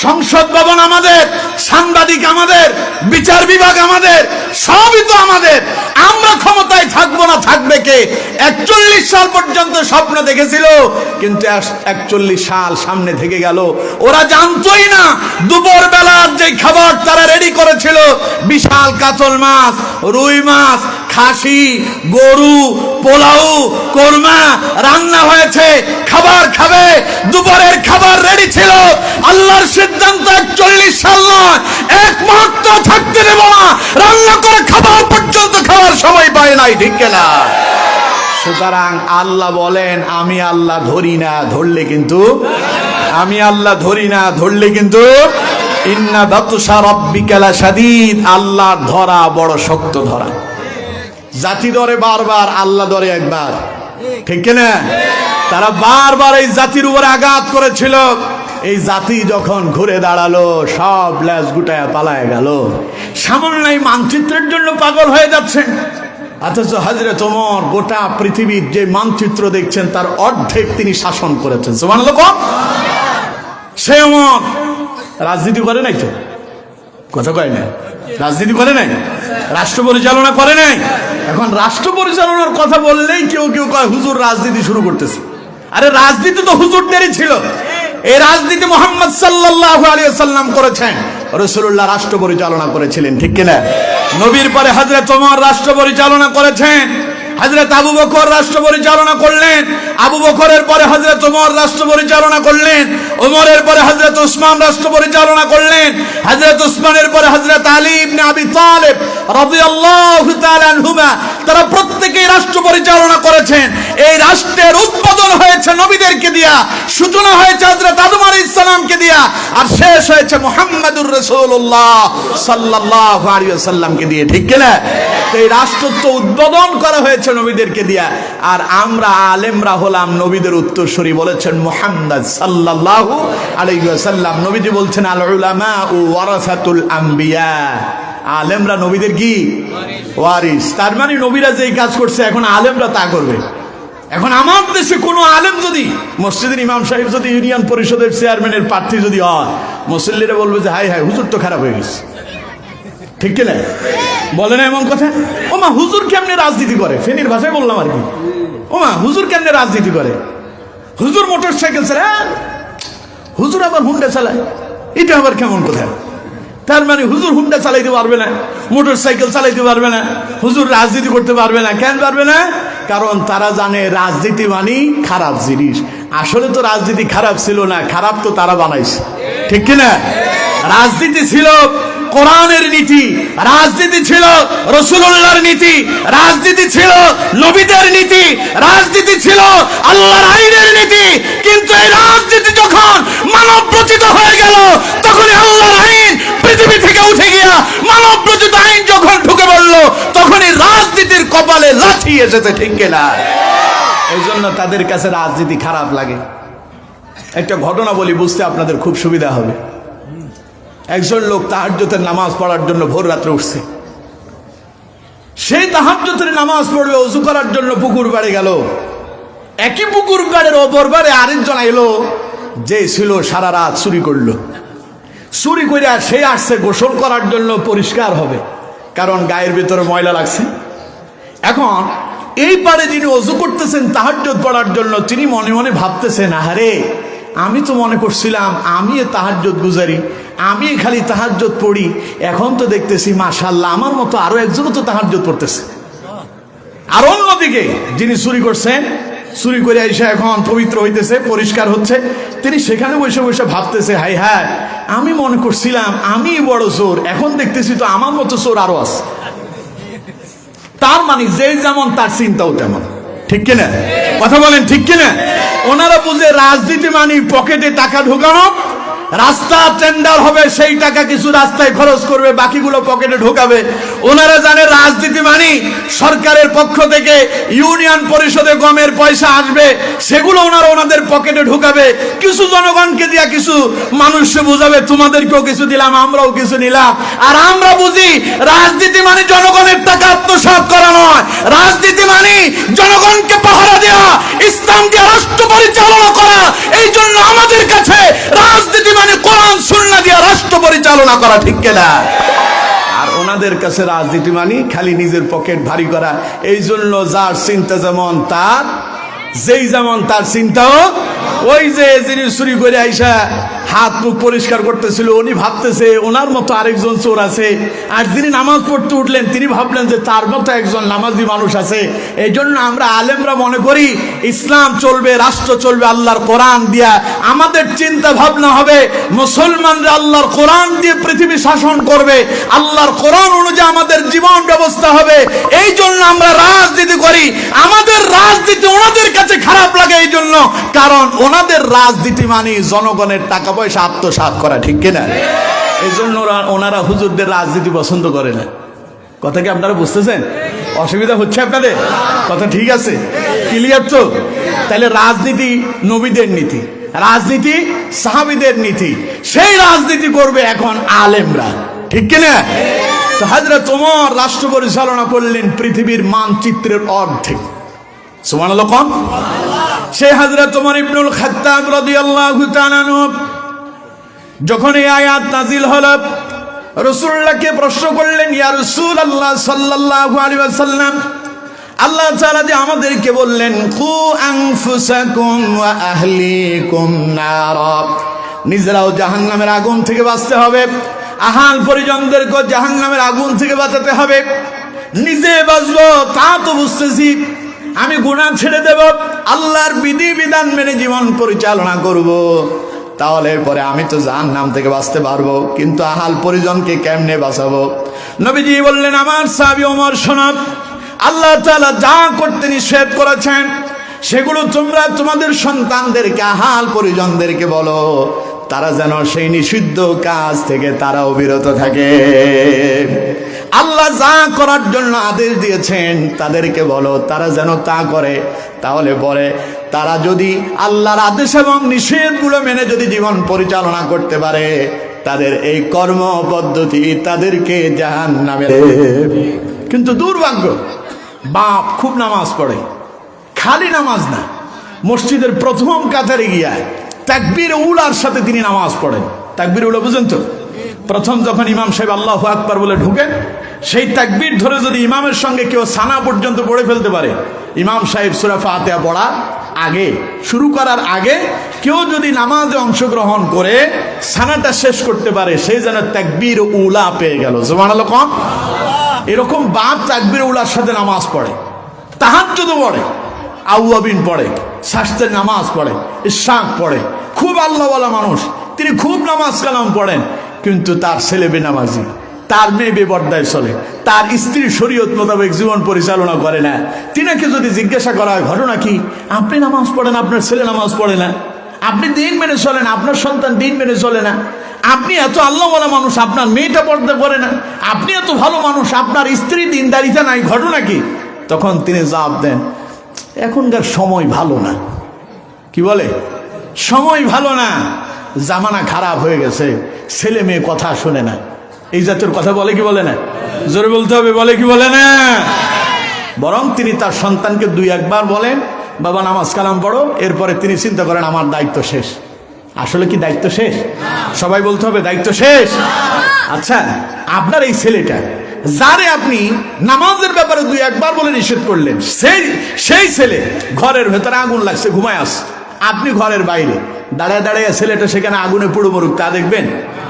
সংসদ ভবন আমাদের, সাংবাদিক আমাদের, বিচার বিভাগ আমাদের, সবই তো আমাদের। আমরা ক্ষমতায় থাকবো না, থাকবে কে? 41 সাল পর্যন্ত স্বপ্ন দেখেছিল, কিন্তু 41 সাল সামনে থেকে গেল। ওরা জানতোই না দুপুর বেলার যে খাবার তারা রেডি করেছিল, বিশাল কাতল মাছ, রুই মাছ, খাসি, গরু, পোলাও, কোরমা রান্না হয়েছে, খাবার খাবে। দুপুরের খাবার রেডি ছিল। আল্লাহর সিদ্ধান্ত 41 সাল নয়, 1 মুহূর্ত থাকতে দেব না। রান্না করে খাবার পর্যন্ত খাওয়ার সময় পায় নাই, ঠিক কিনা? সুতরাং আল্লাহ বলেন, আমি আল্লাহ ধরি না, ধরলে কিন্তু আমি আল্লাহ ধরি না, ধরলে কিন্তু ইন্না বাতশা রাব্বিকা লাশাদীদ। আল্লাহর ধরা বড় শক্ত ধরা। জাতি ধরে বারবার, আল্লাহ ধরে একবার, ঠিক কিনা? তারা বারবার এই জাতির উপরে আঘাত করেছিল। এই জাতি যখন ঘুরে দাঁড়ালো, সব ল্যাজ গুটায় পালায় গেল। সামান্য এই মানচিত্রের জন্য পাগল হয়ে যাচ্ছে। অথচ হযরত ওমর গোটা পৃথিবীর যে মানচিত্র দেখছেন তার অর্ধেক তিনি শাসন করেছেন। সুবহানাল্লাহ। সে ওমর রাজনীতি করে নাই তো, কথা কয় না, রাজনীতি করে নাই, রাষ্ট্র পরিচালনা করে নাই। এখন রাষ্ট্র পরিচালনার কথা বললেই কেউ কেউ কয় হুজুর রাজনীতি শুরু করতেছে। আরে রাজনীতি তো হুজুরদেরই ছিল। এই রাজনীতি মুহাম্মদ সাল্লাল্লাহু আলাইহি ওয়াসাল্লাম করেছেন। রাসূলুল্লাহ রাষ্ট্র পরিচালনা করেছিলেন, ঠিক কিনা? নবীর পরে হযরত ওমর রাষ্ট্র পরিচালনা করেছেন। হযরত আবু বকর রাষ্ট্র পরিচালনা করলেন। আবু বকরের পরে হযরত ওমর রাষ্ট্র পরিচালনা করলেন। ওমরের পরে হযরত উসমান রাষ্ট্র পরিচালনা করলেন। হযরত উসমানের পরে হযরত আলী ইবনে আবি তালেব রাদিয়াল্লাহু তাআলা আনহুমা, তারা প্রত্যেকেই রাষ্ট্র পরিচালনা করেছেন। এই রাষ্ট্রের উৎপাদন হয়েছে নবীদেরকে দিয়া, সূচনা হয়েছে হযরত আদম আলাইহিস সালামকে দিয়া, আর শেষ হয়েছে মুহাম্মাদুর রাসূলুল্লাহ সাল্লাল্লাহু আলাইহি ওয়াসাল্লামকে দিয়ে, ঠিক কিনা? তো এই রাষ্ট্র তো উদ্বোধন করা হয়েছে নবীদেরকে দিয়া। আর আমরা আলেমরা হলাম নবীদের উত্তরসূরি। বলেছেন মুহাম্মদ সাল্লাল্লাহু আলাইহি ওয়াসাল্লাম, নবীজি বলছেন আল উলামা ওয়ারাসাতুল আম্বিয়া। আলেমরা নবীদের কি ওয়ারিস। তার মানে নবীরা যেই কাজ করছে এখন আলেমরা তা করবে। এখন আমার দেশে কোনো আলেম যদি, মসজিদের ইমাম সাহেব যদি ইউনিয়ন পরিষদের চেয়ারম্যানের প্রার্থী যদি হয়, মুসল্লিরা বলবে যে হাই হাই হুজুর তো খারাপ হয়ে গেছে, ঠিক কিনা? বলে না এমন কথা? ওমা হুজুর কেমনে রাজনীতি করে, ফেনীর ভাষায় বললাম আর কি। ওমা হুজুর কেমনে রাজনীতি করে, হুজুর মোটর সাইকেল চালায়, হুজুর আবার হুন্ডা চালায়, এটা আবার কেমন কথা? তার মানে হুজুর হুন্ডা চালাইতে পারবে না, মোটর সাইকেল চালাইতে পারবে না, হুজুর রাজনীতি করতে পারবে না। কেন পারবে না? কারণ তারা জানে রাজনীতি মানে খারাপ জিনিস। আসলে তো রাজনীতি খারাপ ছিল না, খারাপ তো তারা বানাইছে, ঠিক কিনা? রাজনীতি ছিল কোরআনের নীতি, রাজনীতি ছিল রাসূলুল্লাহর নীতি, রাজনীতি ছিল নবীদের নীতি, রাজনীতি ছিল আল্লাহর আইনের নীতি। কিন্তু এই রাজনীতি যখন মানব রচিত হয়ে গেল, তখন আল্লাহর আইন পৃথিবী থেকে উঠে গিয়া মানব রচিত আইন যখন ঢুকে পড়ল, তখনই রাজনীতির কপালে লাথি এসেছে, ঠিক কিনা? এই জন্য তাদের কাছে রাজনীতি খারাপ লাগে। একটা ঘটনা বলি, বুঝতে আপনাদের খুব সুবিধা হবে। একজন লোক তাহাজ্জুদের নামাজ পড়ার জন্য ভোর রাত্রে উঠছে। সেই তাহাজ্জুদের নামাজ পড়বে, ওযু করার জন্য পুকুর পাড়ে গেল। একই পুকুর পাড়ের ওপর পাড়ে আরেকজন এলো, যে ছিল সারা রাত চুরি করলো। চুরি করে সে আসছে গোসল করার জন্য, পরিষ্কার হবে, কারণ গায়ের ভিতরে ময়লা লাগছে। এখন এই পাড়ে যিনি ওযু করতেছেন তাহাজ্জুদ পড়ার জন্য, তিনি মনে মনে ভাবতেছেন, আহারে আমি তো মনে করছিলাম আমি তাহাজ্জুদ গুজারি, আমি খালি তাহাজ্জুদ পড়ি, এখন তো দেখতেছি মাশাআল্লাহ আমার মতো আরো একজনও তো তাহাজ্জুদ পড়তেছে। আর অন্যদিকে যিনি চুরি করছেন, চুরি করে এসে এখন পবিত্র হইতেছে, পরিষ্কার হচ্ছে, তিনি সেখানে বসে বসে ভাবতেছে, হাই হায় আমি মনে করছিলাম আমি বড় চোর, এখন দেখতেছি তো আমার মতো চোর আরো আছে। তার মানে যে যেমন তার চিন্তাও তেমন, ঠিক কিনা? কথা বলেন, ঠিক কিনা? ওনারা বুঝে রাজনীতি মানে পকেটে টাকা ঢোকানো, রাস্তা টেন্ডার হবে, সেই টাকা কিছু রাস্তায় খরচ করবে, বাকিগুলো পকেটে ঢোকাবে। ওনারা জানে রাজনীতি মানে সরকারের পক্ষ থেকে ইউনিয়ন পরিষদে গমের পয়সা আসবে, সেগুলো ওনারা ওনাদের পকেটে ঢোকাবে, কিছু জনগণকে দিয়া কিছু মানুষকে বুঝাবে, তোমাদেরকেও কিছু দিলাম আমরাও কিছু নিলাম। আর আমরা বুঝি রাজনীতি মানে জনগণের টাকা আত্মসাৎ করা নয়, রাজনীতি মানে জনগণকে পাহারা দেওয়া, ইসলাম দিয়ে রাষ্ট্র পরিচালনা করা। এই জন্য আমাদের কাছে রাজনীতি মানে কোরআন সুন্নাহ দিয়ে রাষ্ট্র পরিচালনা করা, ঠিক কিনা? আর ওনাদের কাছে রাজনীতি মানে খালি নিজের পকেট ভারী করা। এই জন্য যার চিন্তা যেমন তার, যেই যেমন তার চিন্তাও। ওই যে যিনি চুরি করে আইসা হাত মুখ পরিষ্কার করতেছিল, উনি ভাবতেছে ওনার মতো আরেকজন চোর আছে। আর যিনি নামাজ পড়তে উঠলেন তিনি ভাবলেন যে তার মতো একজন নামাজি মানুষ আছে। এই জন্য আমরা আলেমরা মনে করি ইসলাম চলবে, রাষ্ট্র চলবে আল্লাহর কোরআন দিয়া। আমাদের চিন্তা ভাবনা হবে মুসলমানরা আল্লাহর কোরআন দিয়ে পৃথিবী শাসন করবে, আল্লাহর কোরআন অনুযায়ী আমাদের জীবন ব্যবস্থা হবে। এই জন্য আমরা রাজনীতি করি। আমাদের রাজনীতি ওনাদের কাছে খারাপ লাগে এই জন্য, কারণ ওনাদের রাজনীতি মানে জনগণের টাকা পয়সা আত্মসাৎ করা, ঠিক কিনা? এই জন্য ওনারা হুজুরদের রাজনীতি পছন্দ করে না। কথা কি আপনারা বুঝতেছেন? অসুবিধা হচ্ছে আপনাদের? কথা ঠিক আছে, ক্লিয়ার তো? তাহলে রাজনীতি নবীদের নীতি, রাজনীতি সাহাবীদের নীতি, সেই রাজনীতি করবে এখন আলেমরা, ঠিক কিনা? তো হযরত ওমর রাষ্ট্র পরিচালনা করলেন পৃথিবীর মানচিত্রের অর্ধেক। সুবহানাল্লাহ কোন? সেই হযরত ওমর ইবনুল খাত্তাব রাদিয়াল্লাহু তাআলা আনহু যখন এই আয়াত নাযিল হলো, রাসূলুল্লাহকে প্রশ্ন করলেন, ইয়া রাসূলুল্লাহ সাল্লাল্লাহু আলাইহি ওয়াসাল্লাম, আল্লাহ তাআলা যে আমাদেরকে বললেন কু আনফুসাকুম ওয়া আহলিকুম নারা, নিজেরাও জাহান্নামের আগুন থেকে বাঁচতে হবে, আহাল পরিজনদেরকে জাহান্নামের আগুন থেকে বাঁচাতে হবে। নিজে বাঁচবো তা তো বুঝতেছি, আমি গুনাহ ছেড়ে দেব, আল্লাহর বিধি বিধান মেনে জীবন পরিচালনা করব, তাহলে পরে আমি তো জাহান্নাম থেকে বাঁচতে পারবো, কিন্তু আহাল পরিজনকে কেমনে বাঁচাবো? নবীজি বললেন, আমার সাহাবী ওমর শোনো, আল্লাহ তাআলা যা করতে নিষেধ করেছেন সেগুলো তোমরা তোমাদের সন্তানদেরকে, আহাল পরিজনদেরকে বলো, তারা যেন সেই নিষিদ্ধ কাজ থেকে তারাও বিরত থাকে। আল্লাহ যা করার জন্য আদেশ দিয়েছেন তাদেরকে বলো, তারা যেন তা করে। তাহলে পরে তারা যদি আল্লাহর আদেশ এবং নিষেধগুলো মেনে যদি জীবন পরিচালনা করতে পারে, তাদের এই কর্ম পদ্ধতি তাদেরকে জাহান্নামে। কিন্তু দুর্ভাগ্য, বাপ খুব নামাজ পড়ে, খালি নামাজ না, মসজিদের প্রথম কাতারে গিয়া তাকবীর উলার সাথে তিনি নামাজ পড়েন। তাকবীর উলা বুঝেন তো? প্রথম যখন ইমাম সাহেব আল্লাহু আকবার বলে ঢুকেন, সেই তাকবীর ধরে যদি ইমামের সঙ্গে কেউ সানা পর্যন্ত পড়ে ফেলতে পারে, ইমাম সাহেব সূরা ফাতিহা পড়ার আগে, শুরু করার আগে কেউ যদি নামাজে অংশগ্রহণ করে সানাটা শেষ করতে পারে, সেই যেন তাকবীর উলা পেয়ে গেল। সুবহানাল্লাহ কোন? এরকম বাপ তাকবীর উলার সাথে নামাজ পড়ে, তাহাজ্জুদ পড়ে, আউয়াবিন পড়ে, শাস্তের নামাজ পড়ে, ইশরাক পড়ে, খুব আল্লাহওয়ালা মানুষ, তিনি খুব নামাজ কালাম পড়েন, কিন্তু তার ছেলে বেনামাজি, তার মেয়ে বেপর্দায় চলে, তার স্ত্রী শরীয়ত মোতাবেক জীবন পরিচালনা করে না। তিনাকে যদি জিজ্ঞাসা করা হয় ঘটনা কি, আপনি নামাজ পড়েন, আপনার ছেলে নামাজ পড়ে না, আপনি দিন মেনে চলেন, আপনার সন্তান দিন মেনে চলে না, আপনি এত আল্লাহওয়ালা মানুষ, আপনার মেয়েটা পর্দা করে না, আপনি এত ভালো মানুষ, আপনার স্ত্রী দিনদারিতা নাই, ঘটনা কি? তখন তিনি জবাব দেন, এখনকার সময় ভালো না। কি বলে? সময় ভালো না, জামানা খারাপ হয়ে গেছে, ছেলে মেয়ে কথা শোনে না। এই জাতীয় কথা বলে কি বলে না? জোরে বলতে হবে, বলে কি বলে না? বরং তিনি তার সন্তানকে দুই একবার বলেন, বাবা নামাজ কালাম পড়ো, এরপরে তিনি চিন্তা করেন আমার দায়িত্ব শেষ। আসলে কি দায়িত্ব শেষ? সবাই বলতে হবে দায়িত্ব শেষ। আচ্ছা, আপনার এই ছেলেটা যারে আপনি নামাজের ব্যাপারে দুই একবার বলে নিষেধ করলেন, সেই ছেলে ঘরের ভেতরে আগুন লাগছে, ঘুমায় আস, আপনি ঘরের বাইরে দাঁড়ায় দাঁড়ায় ছেলেটা সেখানে আগুনে পুড়ে মরুক, তা দেখবেন?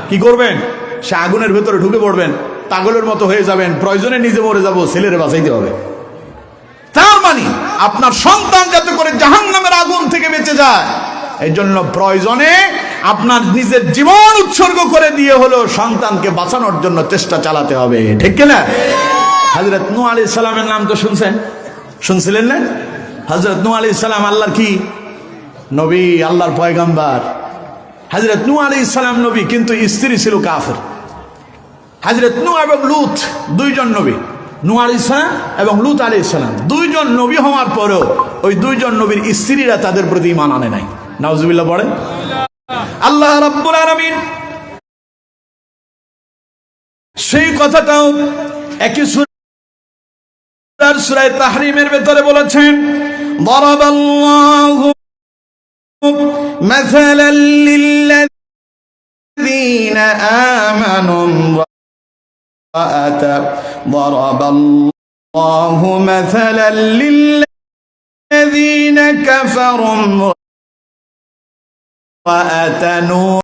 কি করবেন? সে আগুনের ভেতরে ঢুকে পড়বেন, পাগলের মতো হয়ে যাবেন, প্রয়োজনে নিজে মরে যাবো, ছেলেরে বাঁচাইতে হবে। তার মানে আপনার সন্তান যাতে করে জাহান্নামের আগুন থেকে বেঁচে যায়, এই জন্য প্রয়োজনে আপনার নিজের জীবন উৎসর্গ করে দিয়ে হলো সন্তানকে বাঁচানোর জন্য চেষ্টা চালাতে হবে, ঠিক কিনা? হযরত নূহ আলাইহিস সালামের নাম তো শুনছিলেন না? হযরত নূহ আলাইহিস সালাম আল্লাহর কি নবী, আল্লাহর পয়গম্বর। হযরত নূহ আলাইহিস সালাম নবী, কিন্তু স্ত্রী ছিল কাফের। হযরত নূহ এবং লূত দুইজন নবী, নূহ আলাইহিস সালাম এবং লূত আলাইহিস সালাম দুইজন নবী হওয়ার পরেও ওই দুইজন নবীর স্ত্রীরা তাদের প্রতি ঈমান আনে নাই। নাউজুবিল্লাহ পড়েন। আল্লাহ রাব্বুল আলামিন সেই কথাটাও একই সূরা তাহরিমের ভেতরে বলেছেন, দারাবাল্লাহু মাসালাল লিল্লাযীনা আমানু দারাবাল্লাহু মাসালাল লিল্লাযীনা কাফারু وآت نوح